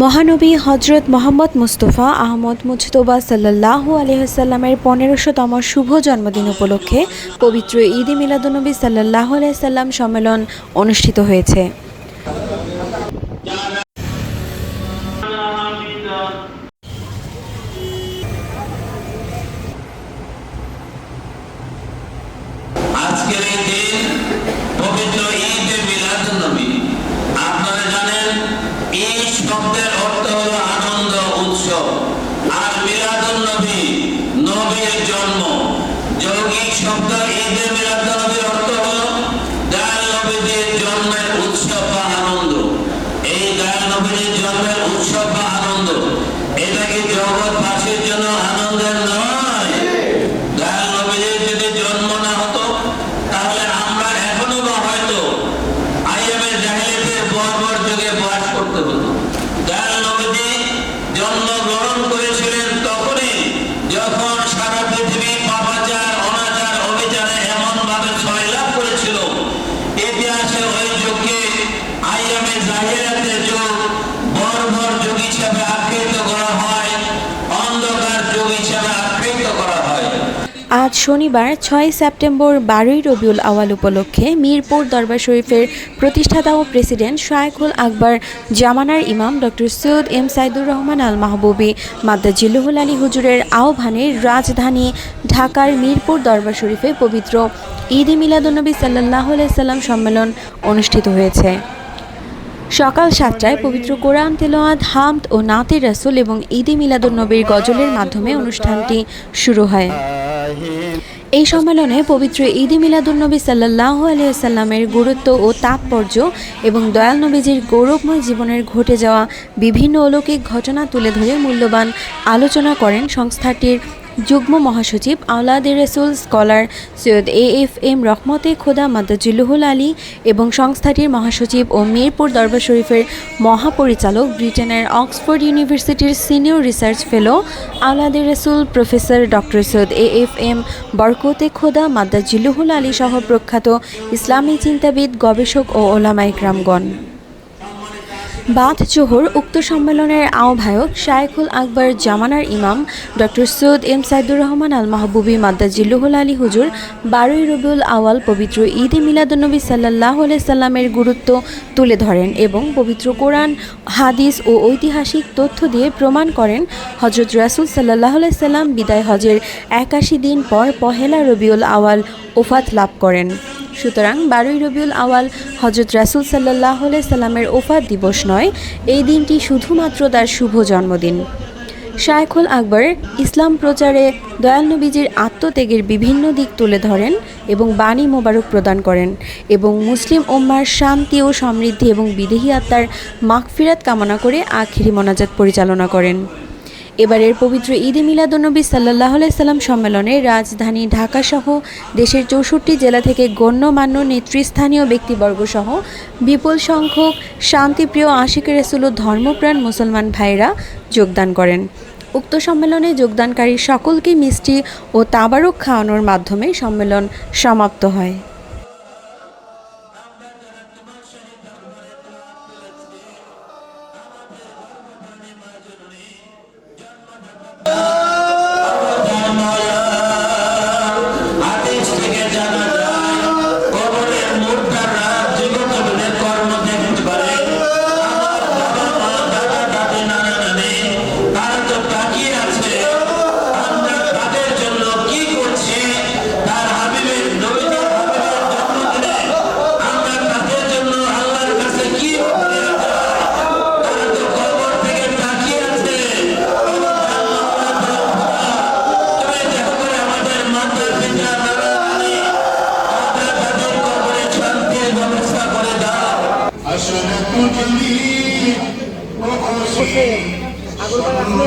মহানবী হজরত মোহাম্মদ মুস্তফা আহমদ মুজতবা সাল্লাল্লাহু আলাইহি ওয়াসাল্লামের ১৫০০তম শুভ জন্মদিন উপলক্ষে পবিত্র ঈদে মিলাদুন্নবী সাল্লাল্লাহু আলাইহি ওয়াসাল্লাম সম্মেলন অনুষ্ঠিত হয়েছে। আজকের এই দিন পবিত্র ঈদে মিলাদুন্নবী। আপনারা জানেন ঈদ শব্দের অর্থ হলো আনন্দ উৎসব, আর মিলাদুন্নবী নবীর জন্ম। যৌগিক শব্দ ঈদে মিলাদুন্নবীর অর্থ হলো দয়াল নবীর জন্মের উৎসব বা আনন্দ। এই দয়াল নবীর জন্মের উৎসব বা আনন্দ, এটা কি জগৎবাসীর জন্য আনন্দের নয়? দয়াল নবীর যদি জন্ম না হতো তাহলে আমরা এখনো বা হয়তো আইয়ামে জাহেলিয়াতের বর্বর যুগে বাস করতে হতো। দয়াল নবী জন্মগ্রহণ করেছিলেন তখনই যখন সারা পৃথিবী পাপাচার অনাচার অবিচারে এমন ভাবে ছয়লাভ করেছিল। ইতিহাসে ওই যুগকে আইয়ামে জাহেলিয়াতের যুগ, বর্বর যুগ হিসেবে আখ্যায়িত করা হয়, অন্ধকার যুগ হিসেবে আখ্যায়িত করা হয়। আজ শনিবার ৬ সেপ্টেম্বর ১২ই রবিউল আওয়াল উপলক্ষে মিরপুর দরবার শরীফের প্রতিষ্ঠাতা ও প্রেসিডেন্ট শায়খুল আকবর জামানার ইমাম ডক্টর সৈয়দ এম সাইদুর রহমান আল মাহবুবী মাদ্দাজিল্লুহুল আলী হুজুরের আহ্বানে রাজধানী ঢাকার মিরপুর দরবার শরীফে পবিত্র ঈদে মিলাদুন্নবী সাল্লাল্লাহু আলাইহি ওয়াসাল্লাম সম্মেলন অনুষ্ঠিত হয়েছে। সকাল ৭টায় পবিত্র কোরআন তেলাওয়াত, হামদ ও নাতে রাসূল এবং ঈদে মিলাদুন্নবীর গজলের মাধ্যমে অনুষ্ঠানটি শুরু হয়। এই সম্মেলনে পবিত্র ঈদে মিলাদুন্নবী সাল্লাল্লাহু আলাইহি ওয়াসাল্লামের গুরুত্ব ও তাৎপর্য এবং দয়াল নবীজির গৌরবময় জীবনের ঘটে যাওয়া বিভিন্ন অলৌকিক ঘটনা তুলে ধরে মূল্যবান আলোচনা করেন সংস্থাটির যুগ্ম মহাসচিব আওলাদে রাসূল স্কলার সৈয়দ AFM রহমতে খোদা মাদ্দাজিল্লুহুল আলী এবং সংস্থাটির মহাসচিব ও মিরপুর দরবার শরীফের মহাপরিচালক ব্রিটেনের অক্সফোর্ড ইউনিভার্সিটির সিনিয়র রিসার্চ ফেলো আওলাদে রাসূল প্রফেসর ডক্টর সৈয়দ AFM বরকতে খোদা মাদ্দাজিল্লুহুল আলী সহ প্রখ্যাত ইসলামী চিন্তাবিদ, গবেষক ও ওলামায়ে কেরামগণ। বাদ জোহর উক্ত সম্মেলনের আহ্বায়ক শায়খুল আকবর জামানার ইমাম ডক্টর সৈয়দ এম সাইদুর রহমান আল মাহবুবী মাদ্দাজিল্লুহুল আলী হুজুর ১২ই রবিউল আওয়াল পবিত্র ঈদে মিলাদুন্নবী সাল্লাল্লাহু আলাইহি ওয়াসাল্লামের গুরুত্ব তুলে ধরেন এবং পবিত্র কোরআন, হাদিস ও ঐতিহাসিক তথ্য দিয়ে প্রমাণ করেন হযরত রাসূল সাল্লাল্লাহু আলাইহি ওয়াসাল্লাম বিদায় হজের ৮১ দিন পর পহেলা রবিউল আওয়াল ওফাত লাভ করেন। সুতরাং ১২ই রবিউল আওয়াল হযরত রাসূল সাল্লাল্লাহু আলাইহি ওয়াসাল্লামের ওফাত দিবস নয়, এই দিনটি শুধুমাত্র তার শুভ জন্মদিন। শায়খুল আকবর ইসলাম প্রচারে দয়াল নবীজির আত্মত্যাগের বিভিন্ন দিক তুলে ধরেন এবং বাণী মোবারক প্রদান করেন এবং মুসলিম উম্মার শান্তি ও সমৃদ্ধি এবং বিদেহী আত্মার মাগফিরাত কামনা করে আখিরি মোনাজাত পরিচালনা করেন। এবারের পবিত্র ঈদে মিলাদুন্নবী সাল্লাল্লাহু আলাইহি ওয়াসাল্লাম সম্মেলনে রাজধানী ঢাকাসহ দেশের ৬৪ জেলা থেকে গণ্যমান্য নেতৃস্থানীয় ব্যক্তিবর্গসহ বিপুল সংখ্যক শান্তিপ্রিয় আশিকে রাসূল ও ধর্মপ্রাণ মুসলমান ভাইরা যোগদান করেন। উক্ত সম্মেলনে যোগদানকারী সকলকে মিষ্টি ও তাবারক খাওয়ানোর মাধ্যমে সম্মেলন সমাপ্ত হয়। হাদিস থেকে জানা যায় কবরের মুর্দাররা জীবনের কর্ম দেখতে পারে। আমার বাবা মা, দাদা দাদি, নানা নানি তারা তো তাকিয়ে আছে আমরা তাদের জন্য কি করছি। তার হাবিবের নবীজির হাবিবের জন্মদিনে আমরা তাদের জন্য আল্লাহর কাছে কি করে যায়। তারা তো কবর থেকে তাকিয়ে আছে। আসলে